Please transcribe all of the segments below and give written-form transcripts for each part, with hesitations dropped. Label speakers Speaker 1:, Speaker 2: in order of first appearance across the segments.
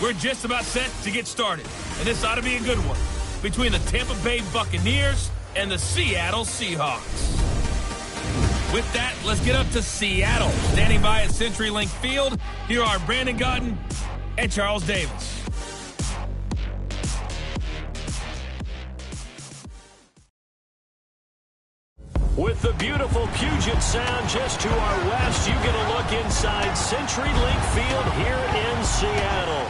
Speaker 1: We're just about set to get started, and this ought to be a good one between the Tampa Bay Buccaneers and the Seattle Seahawks. With that, let's get up to Seattle. Standing by at CenturyLink Field, here are Brandon Gaudin and Charles Davis.
Speaker 2: With the beautiful Puget Sound just to our west, you get a look inside CenturyLink Field here in Seattle.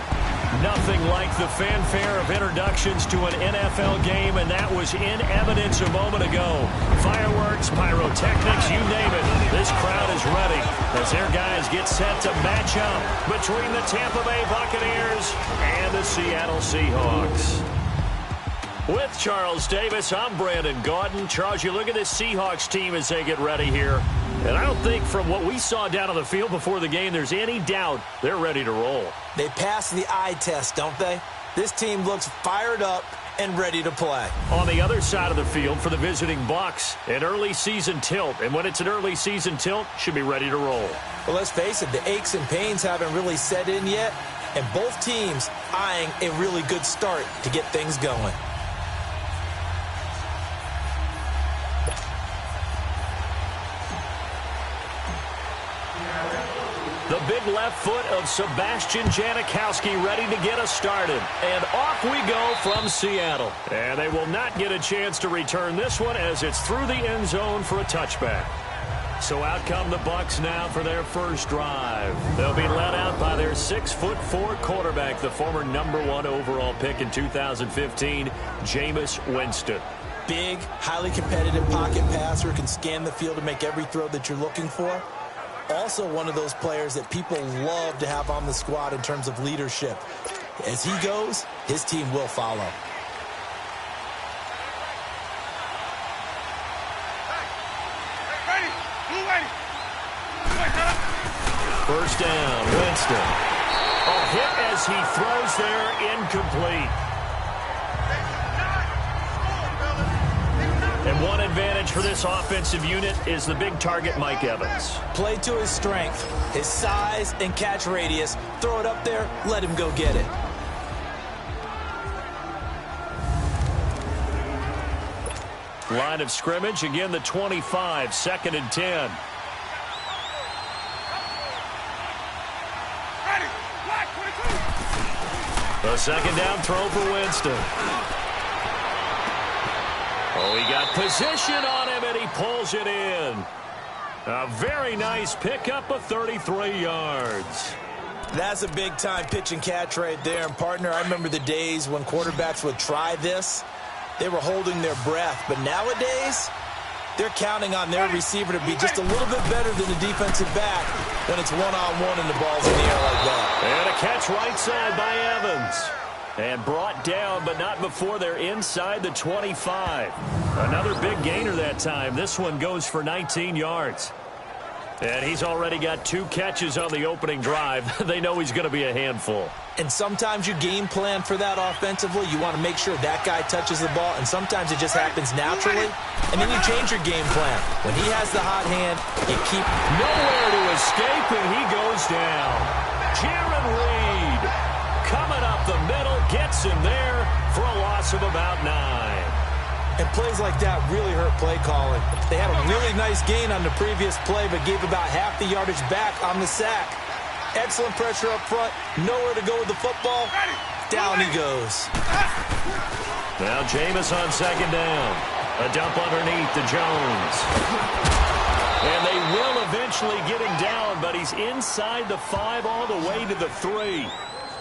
Speaker 2: Nothing like the fanfare of introductions to an NFL game, and that was in evidence a moment ago. Fireworks, pyrotechnics, you name it. This crowd is ready as their guys get set to match up between the Tampa Bay Buccaneers and the Seattle Seahawks. With Charles Davis, I'm Brandon Gaudin. Charles, you look at this Seahawks team as they get ready here. And I don't think from what we saw down on the field before the game, there's any doubt they're ready to roll.
Speaker 3: They passed the eye test, don't they? This team looks fired up and ready to play.
Speaker 2: On the other side of the field for the visiting Bucs, an early season tilt. And when it's an early season tilt, should be ready to roll.
Speaker 3: Well, let's face it, the aches and pains haven't really set in yet. And both teams eyeing a really good start to get things going.
Speaker 2: The big left foot of Sebastian Janikowski ready to get us started. And off we go from Seattle. And they will not get a chance to return this one as it's through the end zone for a touchback. So out come the Bucs now for their first drive. They'll be led out by their 6'4" quarterback, the former #1 overall pick in 2015, Jameis Winston.
Speaker 3: Big, highly competitive pocket passer, can scan the field to make every throw that you're looking for. Also one of those players that people love to have on the squad in terms of leadership. As he goes, his team will follow.
Speaker 2: First down, Winston. A hit as he throws there, incomplete. And one advantage for this offensive unit is the big target, Mike Evans.
Speaker 3: Play to his strength, his size and catch radius. Throw it up there, let him go get it.
Speaker 2: Line of scrimmage, again the 25, 2nd and 10. A second down throw for Winston. Oh, he got position on him, and he pulls it in. A very nice pickup of 33 yards.
Speaker 3: That's a big-time pitch and catch right there. And, partner, I remember the days when quarterbacks would try this. They were holding their breath. But nowadays, they're counting on their receiver to be just a little bit better than the defensive back when it's one-on-one and the ball's in the air like that.
Speaker 2: And a catch right side by Evans. And brought down, but not before they're inside the 25. Another big gainer that time. This one goes for 19 yards. And he's already got 2 catches on the opening drive. They know he's going to be a handful.
Speaker 3: And sometimes you game plan for that offensively. You want to make sure that guy touches the ball, and sometimes it just happens naturally. And then you change your game plan. When he has the hot hand, you keep
Speaker 2: nowhere to escape, and he goes down. Jaron Reed coming up the middle, gets him there for a loss of about 9.
Speaker 3: And plays like that really hurt play calling. They had a really nice gain on the previous play, but gave about half the yardage back on the sack. Excellent pressure up front. Nowhere to go with the football. Down he goes.
Speaker 2: Now Jameis on 2nd down. A dump underneath to Jones. And they will eventually get him down, but he's inside the 5 all the way to the 3.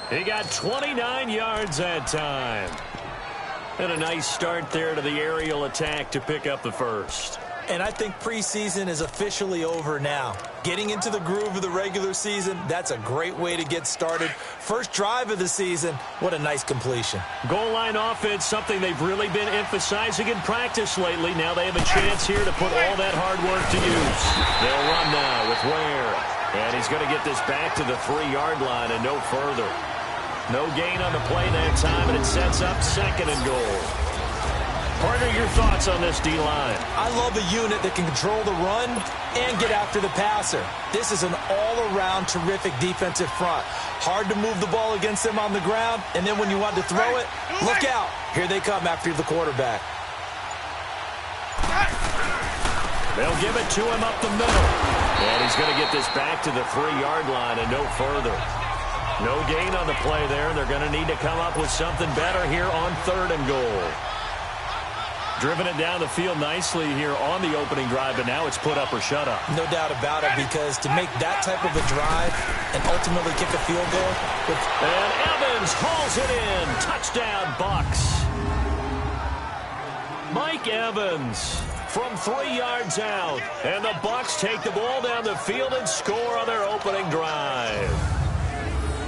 Speaker 2: He got 29 yards that time. And a nice start there to the aerial attack to pick up the first.
Speaker 3: And I think preseason is officially over now. Getting into the groove of the regular season, that's a great way to get started. First drive of the season, what a nice completion.
Speaker 2: Goal line offense, something they've really been emphasizing in practice lately. Now they have a chance here to put all that hard work to use. They'll run now with Ware. And he's going to get this back to the 3-yard line and no further. No gain on the play that time, and it sets up 2nd and goal. Partner, your thoughts on this D-line?
Speaker 3: I love a unit that can control the run and get after the passer. This is an all-around terrific defensive front. Hard to move the ball against them on the ground, and then when you want to throw it, look out. Here they come after the quarterback.
Speaker 2: They'll give it to him up the middle. And he's going to get this back to the 3-yard line and no further. No gain on the play there. They're going to need to come up with something better here on 3rd and goal. Driven it down the field nicely here on the opening drive, but now it's put up or shut up.
Speaker 3: No doubt about it, because to make that type of a drive and ultimately kick a field goal.
Speaker 2: And Evans hauls it in. Touchdown, Bucs. Mike Evans from 3 yards out. And the Bucs take the ball down the field and score on their opening drive.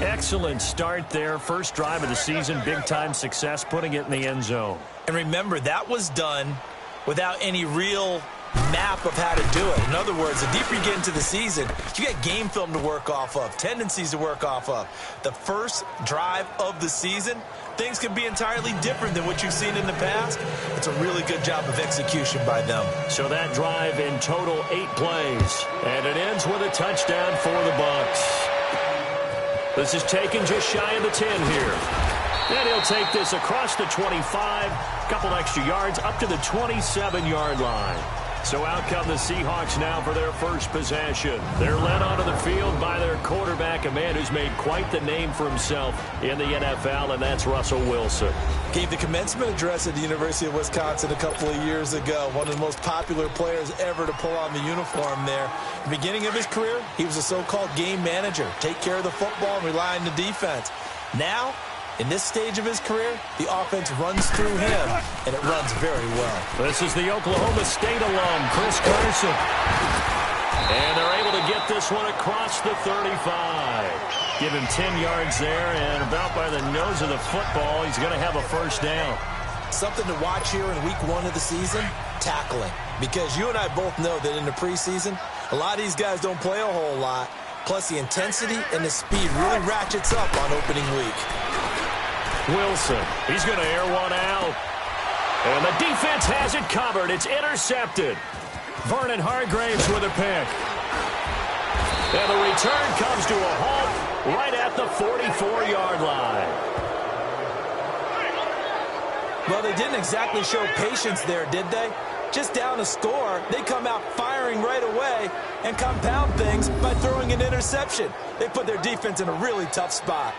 Speaker 2: Excellent start there. First drive of the season. Big-time success putting it in the end zone.
Speaker 3: And remember, that was done without any real map of how to do it. In other words, the deeper you get into the season, you got game film to work off of, tendencies to work off of. The first drive of the season, things can be entirely different than what you've seen in the past. It's a really good job of execution by them.
Speaker 2: So that drive in total 8 plays. And it ends with a touchdown for the Bucs. This is taken just shy of the 10 here. And he'll take this across the 25, couple extra yards up to the 27-yard line. So out come the Seahawks now for their first possession. They're led onto the field by their quarterback, a man who's made quite the name for himself in the NFL, and that's Russell Wilson.
Speaker 3: Gave the commencement address at the University of Wisconsin a couple of years ago. One of the most popular players ever to pull on the uniform there. The beginning of his career, he was a so-called game manager. Take care of the football and rely on the defense. Now, in this stage of his career, the offense runs through him, and it runs very well.
Speaker 2: This is the Oklahoma State alum, Chris Carson. And they're able to get this one across the 35. Give him 10 yards there, and about by the nose of the football, he's going to have a first down.
Speaker 3: Something to watch here in week 1 of the season, tackling. Because you and I both know that in the preseason, a lot of these guys don't play a whole lot. Plus, the intensity and the speed really ratchets up on opening week.
Speaker 2: Wilson, he's going to air one out. And the defense has it covered. It's intercepted. Vernon Hargreaves with a pick. And the return comes to a halt right at the 44-yard line.
Speaker 3: Well, they didn't exactly show patience there, did they? Just down a score, they come out firing right away and compound things by throwing an interception. They put their defense in a really tough spot.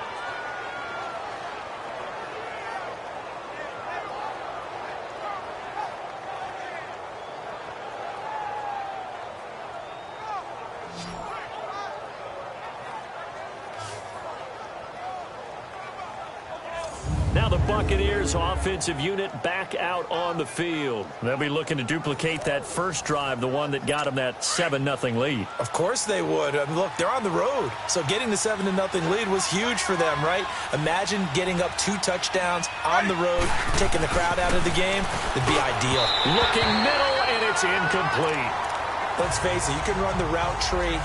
Speaker 2: Now the Buccaneers offensive unit back out on the field. They'll be looking to duplicate that first drive, the one that got them that 7-0 lead.
Speaker 3: Of course they would. I mean, look, they're on the road. So getting the 7-0 lead was huge for them, right? Imagine getting up 2 touchdowns on the road, taking the crowd out of the game. It'd be ideal.
Speaker 2: Looking middle, and it's incomplete.
Speaker 3: Let's face it, you can run the route tree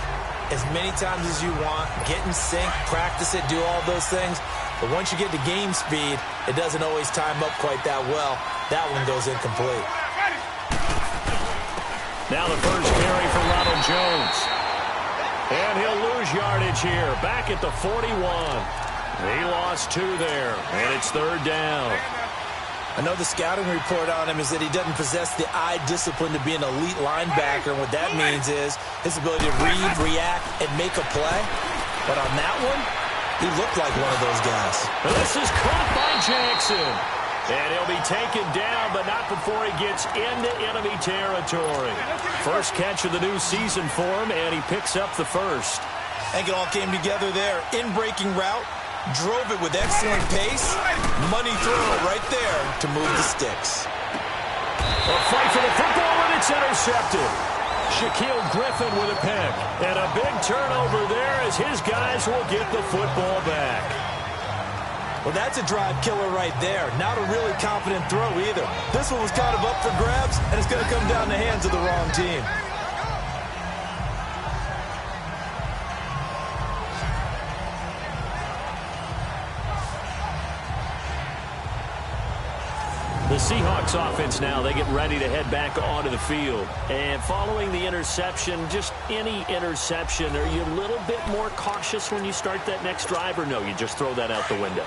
Speaker 3: as many times as you want, get in sync, practice it, do all those things. But once you get to game speed, it doesn't always time up quite that well. That one goes incomplete.
Speaker 2: Now the first carry for Ronald Jones. And he'll lose yardage here, back at the 41. He lost 2 there, and it's 3rd down.
Speaker 3: I know the scouting report on him is that he doesn't possess the eye discipline to be an elite linebacker. And what that means is his ability to read, react, and make a play. But on that one, he looked like one of those guys.
Speaker 2: This is caught by Jackson. And he'll be taken down, but not before he gets into enemy territory. First catch of the new season for him, and he picks up the first.
Speaker 3: I think it all came together there. In-breaking route, drove it with excellent pace. Money throw right there to move the sticks.
Speaker 2: A fight for the football, and it's intercepted. Shaquille Griffin with a pick. And a big turnover there as his guys will get the football back.
Speaker 3: Well, that's a drive killer right there. Not a really confident throw either. This one was kind of up for grabs, and it's going to come down the hands of the wrong team.
Speaker 2: The Seahawks offense now, they get ready to head back onto the field. And following the interception, just any interception, are you a little bit more cautious when you start that next drive, or no, you just throw that out the window?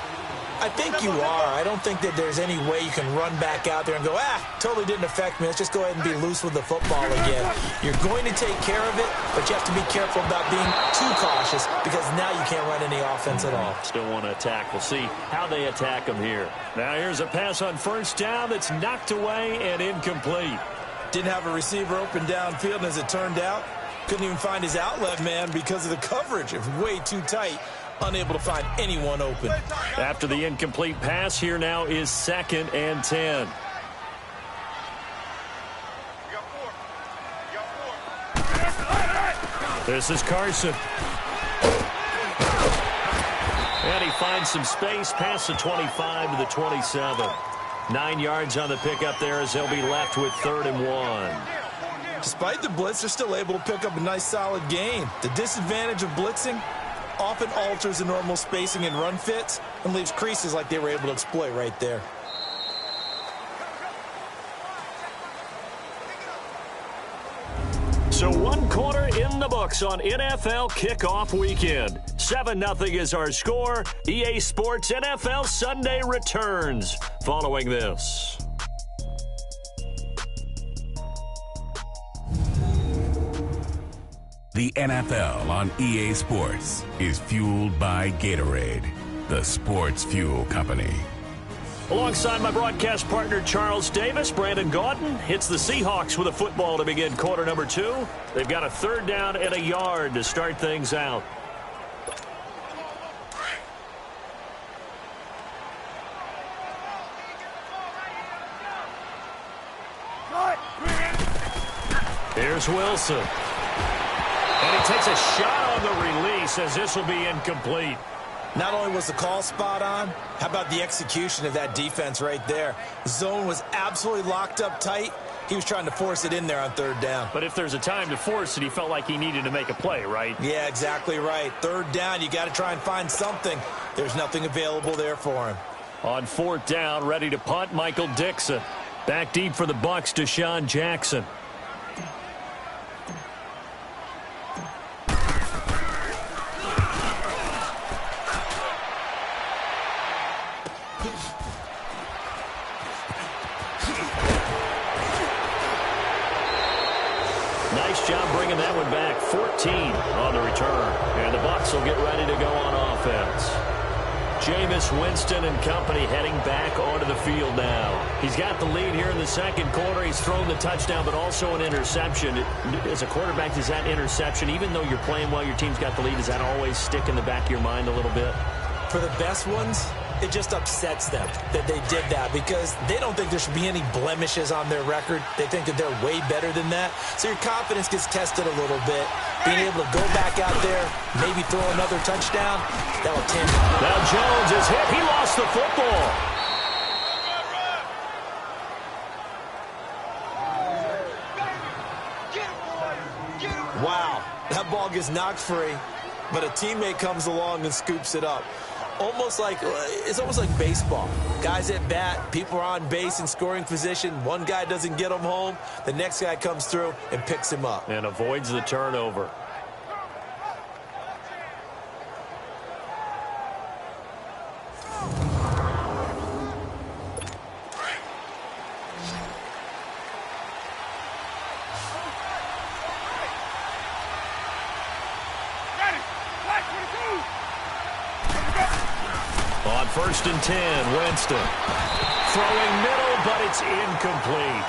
Speaker 3: I think you are. I don't think that there's any way you can run back out there and go, totally didn't affect me. Let's just go ahead and be loose with the football again. You're going to take care of it, but you have to be careful about being too cautious because now you can't run any offense at all.
Speaker 2: Still want to attack. We'll see how they attack them here. Now here's a pass on first down that's knocked away and incomplete.
Speaker 3: Didn't have a receiver open downfield, and as it turned out, couldn't even find his outlet man because of the coverage. It was way too tight. Unable to find anyone open.
Speaker 2: After the incomplete pass, here now is 2nd and 10. This is Carson. And he finds some space past the 25 to the 27. 9 yards on the pickup there as they'll be left with 3rd and 1.
Speaker 3: Despite the blitz, they're still able to pick up a nice solid gain. The disadvantage of blitzing often alters the normal spacing and run fits and leaves creases like they were able to exploit right there.
Speaker 2: So 1 quarter in the books on NFL kickoff weekend. 7-0 is our score. EA Sports NFL Sunday returns following this.
Speaker 4: The NFL on EA Sports is fueled by Gatorade, the sports fuel company.
Speaker 2: Alongside my broadcast partner Charles Davis, Brandon Gaudin hits the Seahawks with a football to begin quarter number 2. They've got a 3rd down and a yard to start things out. Here's Wilson. And he takes a shot on the release as this will be incomplete.
Speaker 3: Not only was the call spot on, how about the execution of that defense right there? Zone was absolutely locked up tight. He was trying to force it in there on 3rd down.
Speaker 2: But if there's a time to force it, he felt like he needed to make a play, right?
Speaker 3: Yeah, exactly right. 3rd down, you got to try and find something. There's nothing available there for him.
Speaker 2: On 4th down, ready to punt, Michael Dixon. Back deep for the Bucs, Deshaun Jackson. Nice job bringing that one back. 14 on the return. And the Bucs will get ready to go on offense. Jameis Winston and company heading back onto the field now. He's got the lead here in the 2nd quarter. He's thrown the touchdown, but also an interception. As a quarterback, does that interception, even though you're playing well, your team's got the lead, does that always stick in the back of your mind a little bit?
Speaker 3: For the best ones, it just upsets them that they did that because they don't think there should be any blemishes on their record. They think that they're way better than that. So your confidence gets tested a little bit. Being able to go back out there, maybe throw another touchdown, that will tend.
Speaker 2: Now Jones is hit. He lost the football.
Speaker 3: Wow, that ball gets knocked free, but a teammate comes along and scoops it up. It's almost like baseball. Guys at bat, people are on base in scoring position. One guy doesn't get him home. The next guy comes through and picks him up.
Speaker 2: And avoids the turnover. On 1st and 10, Winston. Throwing middle, but it's incomplete.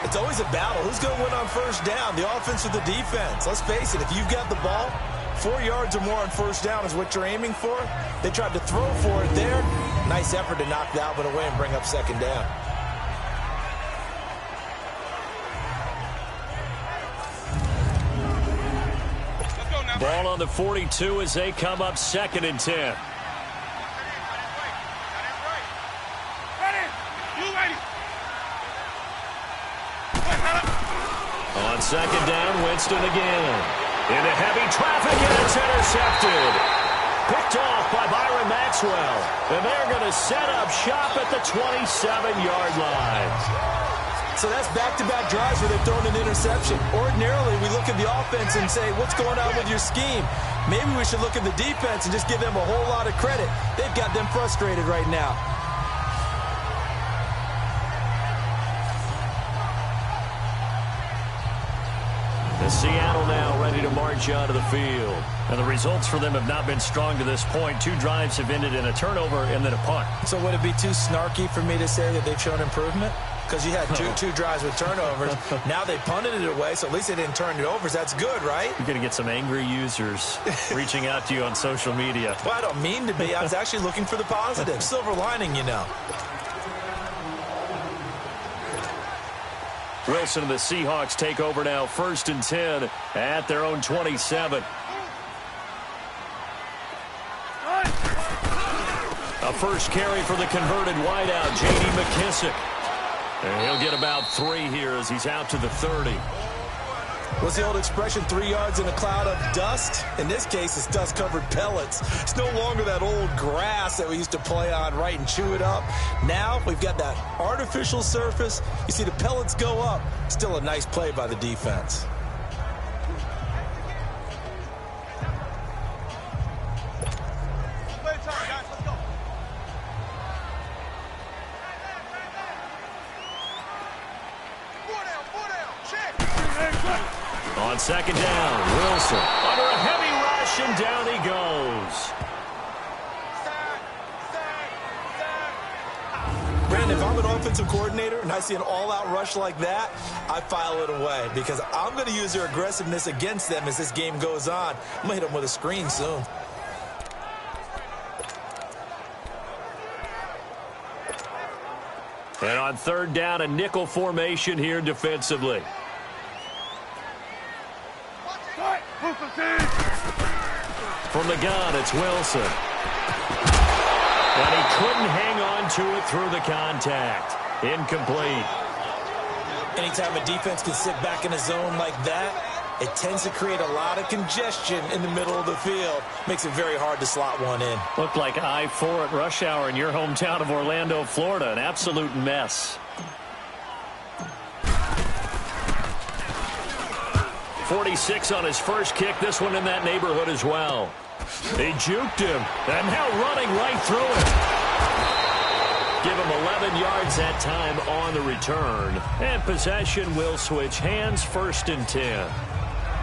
Speaker 3: It's always a battle. Who's going to win on 1st down, the offense or the defense? Let's face it, if you've got the ball, 4 yards or more on 1st down is what you're aiming for. They tried to throw for it there. Nice effort to knock that one away and bring up 2nd down.
Speaker 2: Ball on the 42 as they come up 2nd and 10. On 2nd down, Winston again. Into heavy traffic, and it's intercepted. Picked off by Byron Maxwell. well. And they're going to set up shop at the 27-yard line.
Speaker 3: So that's back-to-back drives where they've thrown an interception. Ordinarily, we look at the offense and say, what's going on with your scheme? Maybe we should look at the defense and just give them a whole lot of credit. They've got them frustrated right now.
Speaker 2: The Seattle now ready to march onto the field. And the results for them have not been strong to this point. 2 drives have ended in a turnover and then a punt.
Speaker 3: So would it be too snarky for me to say that they've shown improvement? Because you had two drives with turnovers. Now they punted it away, so at least they didn't turn it over. So that's good, right?
Speaker 2: You're going to get some angry users reaching out to you on social media.
Speaker 3: Well, I don't mean to be. I was actually looking for the positive. Silver lining, you know.
Speaker 2: Wilson and the Seahawks take over now, 1st and 10 at their own 27. A first carry for the converted wideout, J.D. McKissick. And he'll get about 3 here as he's out to the 30.
Speaker 3: What's the old expression, 3 yards in a cloud of dust? In this case, it's dust-covered pellets. It's no longer that old grass that we used to play on, right, and chew it up. Now we've got that artificial surface. You see the pellets go up. Still a nice play by the defense.
Speaker 2: On 2nd down, Wilson under a heavy rush, and down he goes.
Speaker 3: Brandon, if I'm an offensive coordinator and I see an all-out rush like that, I file it away because I'm going to use their aggressiveness against them as this game goes on. I'm going to hit them with a screen soon.
Speaker 2: And on 3rd down, a nickel formation here defensively. From the gun, it's Wilson. And he couldn't hang on to it through the contact. Incomplete.
Speaker 3: Anytime a defense can sit back in a zone like that, it tends to create a lot of congestion in the middle of the field. Makes it very hard to slot one in.
Speaker 2: Looked like I-4 at rush hour in your hometown of Orlando, Florida. An absolute mess. 46 on his first kick. This one in that neighborhood as well. He juked him, and now running right through it. Give him 11 yards that time on the return. And possession will switch hands, 1st and 10.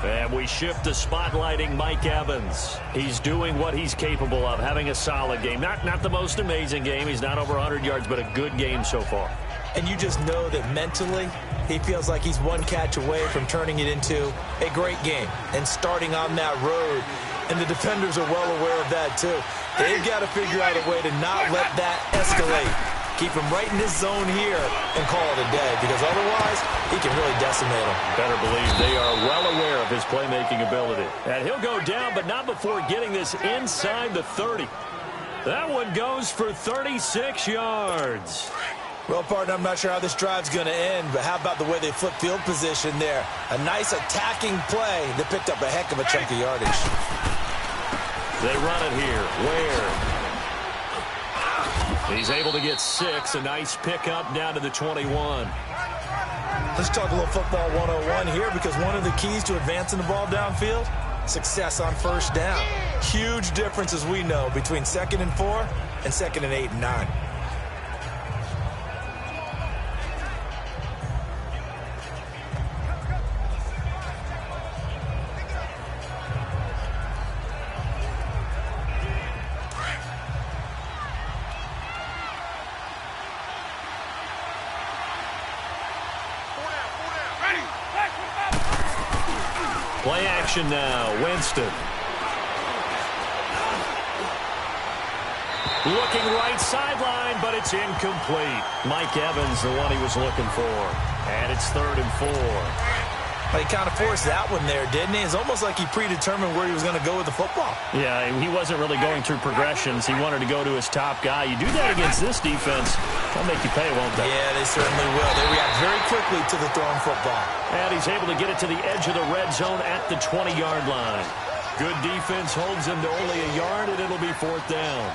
Speaker 2: And we shift to spotlighting Mike Evans. He's doing what he's capable of, having a solid game. Not the most amazing game. He's not over 100 yards, but a good game so far.
Speaker 3: And you just know that mentally, he feels like he's one catch away from turning it into a great game and starting on that road. And the defenders are well aware of that, too. They've got to figure out a way to not let that escalate. Keep him right in his zone here and call it a day, because otherwise, he can really decimate him.
Speaker 2: Better believe they are well aware of his playmaking ability. And he'll go down, but not before getting this inside the 30. That one goes for 36 yards.
Speaker 3: Well, partner, I'm not sure how this drive's going to end, but how about the way they flip field position there? A nice attacking play that picked up a heck of a chunk of yardage.
Speaker 2: They run it here. Ware. He's able to get 6. A nice pickup down to the 21.
Speaker 3: Let's talk a little football 101 here, because one of the keys to advancing the ball downfield, success on 1st down. Huge difference, as we know, between 2nd and 4 and 2nd and 8 and 9.
Speaker 2: Play action now. Winston. Looking right sideline, but it's incomplete. Mike Evans, the one he was looking for. And it's 3rd and 4.
Speaker 3: He kind of forced that one there, didn't he? It's almost like he predetermined where he was going to go with the football.
Speaker 2: Yeah, he wasn't really going through progressions. He wanted to go to his top guy. You do that against this defense, they'll make you pay, won't they?
Speaker 3: Yeah, they certainly will. They react very quickly to the thrown football.
Speaker 2: And he's able to get it to the edge of the red zone at the 20-yard line. Good defense holds him to only a yard, and it'll be 4th down.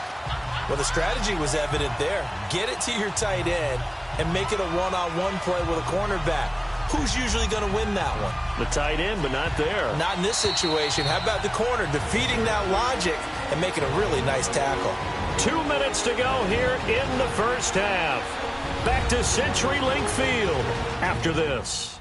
Speaker 3: Well, the strategy was evident there. Get it to your tight end and make it a one-on-one play with a cornerback. Who's usually going to win that one?
Speaker 2: The tight end, but not there.
Speaker 3: Not in this situation. How about the corner defeating that logic and making a really nice tackle?
Speaker 2: 2 minutes to go here in the first half. Back to CenturyLink Field after this.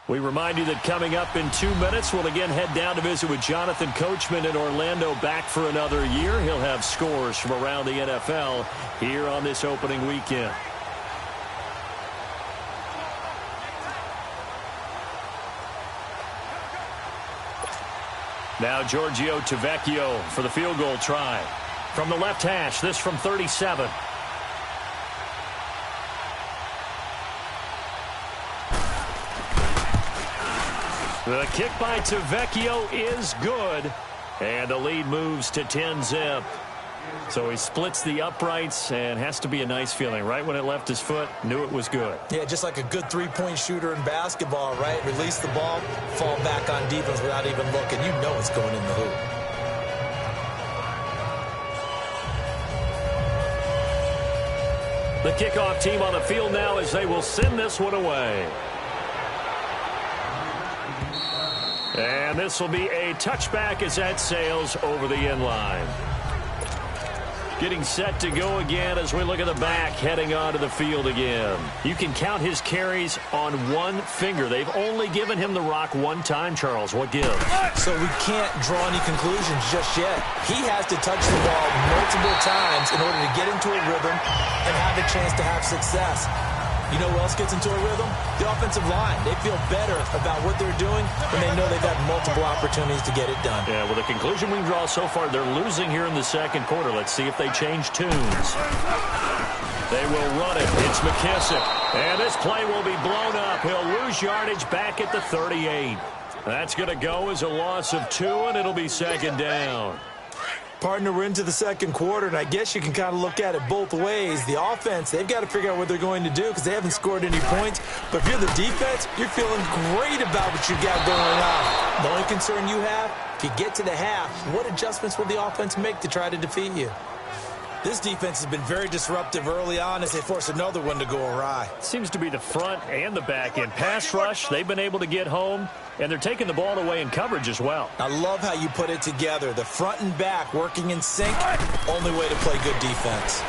Speaker 2: We remind you that coming up in 2 minutes, we'll again head down to visit with Jonathan Coachman in Orlando, back for another year. He'll have scores from around the NFL here on this opening weekend. Now Giorgio Tavecchio for the field goal try. From the left hash, this from 37. The kick by Tavecchio is good, and the lead moves to 10-zip. So he splits the uprights, and has to be a nice feeling. Right when it left his foot, knew it was good. Yeah, just like a good three-point shooter in basketball, right? Release the ball, fall back on defense without even looking. You know it's going in the hoop. The kickoff team on the field now as they will send this one away. And this will be a touchback as that sails over the end line. Getting set to go again as we look at the back, heading onto the field again. You can count his carries on one finger. They've only given him the rock one time, Charles. What gives?
Speaker 3: So we can't draw any conclusions just yet. He has to touch the ball multiple times in order to get into a rhythm and have a chance to have success. You know who else gets into a rhythm? The offensive line. They feel better about what they're doing when they know they've had multiple opportunities to get it done. Yeah, well, the conclusion we draw so far, they're losing here in the second quarter. Let's see if they change tunes. They will run it. It's McKissick. And this play will be blown up. He'll lose yardage back at the 38. That's going to go as a loss of 2, and it'll be second down. Partner, we're into the second quarter, and I guess you can kind of look at it both ways. The offense, they've got to figure out what they're going to do because they haven't scored any points. But if you're the defense, you're feeling great about what you got going on. The only concern you have, if you get to the half, what adjustments will the offense make to try to defeat you? This defense has been very disruptive early on as they force another one to go awry.
Speaker 2: Seems to be the front and the back end. Pass rush, they've been able to get home, and they're taking the ball away in coverage as well.
Speaker 3: I love how you put it together. The front and back working in sync, only way to play good defense.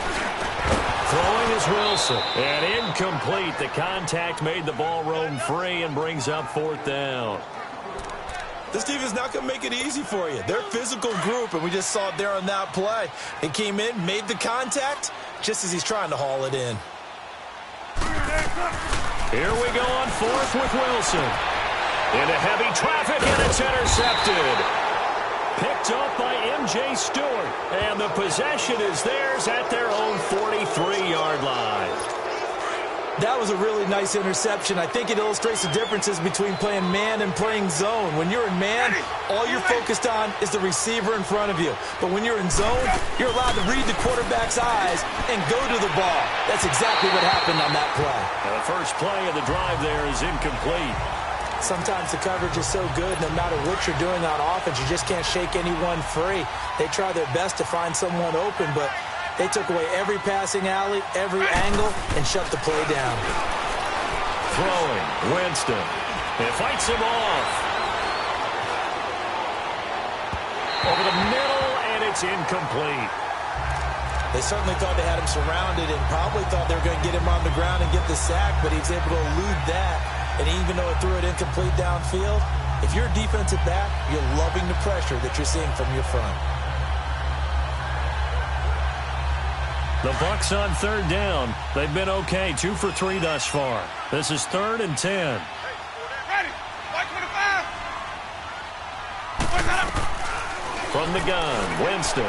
Speaker 2: Throwing is Wilson, and incomplete. The contact made the ball roam free and brings up fourth down.
Speaker 3: This defense is not going to make it easy for you. They're a physical group, and we just saw it there on that play. They came in, made the contact, just as he's trying to haul it in.
Speaker 2: Here we go on fourth with Wilson. Into heavy traffic, and it's intercepted. Picked up by M.J. Stewart, and the possession is theirs at their own 43-yard line.
Speaker 3: That was a really nice interception. I think it illustrates the differences between playing man and playing zone. When you're in man, all you're focused on is the receiver in front of you. But when you're in zone, you're allowed to read the quarterback's eyes and go to the ball. That's exactly what happened on that play.
Speaker 2: Now the first play of the drive there is incomplete.
Speaker 3: Sometimes the coverage is so good, no matter what you're doing on offense, you just can't shake anyone free. They try their best to find someone open, but they took away every passing alley, every angle, and shut the play down.
Speaker 2: Throwing, Winston. It fights him off. Over the middle, and it's incomplete.
Speaker 3: They certainly thought they had him surrounded and probably thought they were going to get him on the ground and get the sack, but he was able to elude that. And even though it threw it incomplete downfield, if you're a defensive back, you're loving the pressure that you're seeing from your front.
Speaker 2: The Bucs on third down. They've been okay, 2 for 3 thus far. This is 3rd and 10. From the gun, Winston.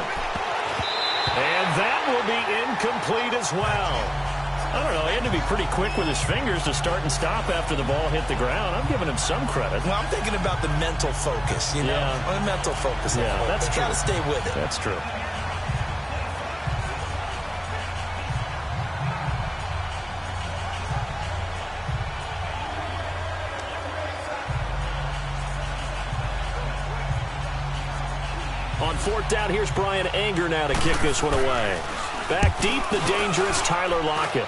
Speaker 2: And that will be incomplete as well. I don't know, he had to be pretty quick with his fingers to start and stop after the ball hit the ground. I'm giving him some credit.
Speaker 3: Well, I'm thinking about the mental focus, you know.
Speaker 2: Yeah.
Speaker 3: The mental focus.
Speaker 2: Yeah, that's true.
Speaker 3: Got to stay with it.
Speaker 2: That's true. On fourth down, here's Brian Anger now to kick this one away. Back deep, the dangerous Tyler Lockett.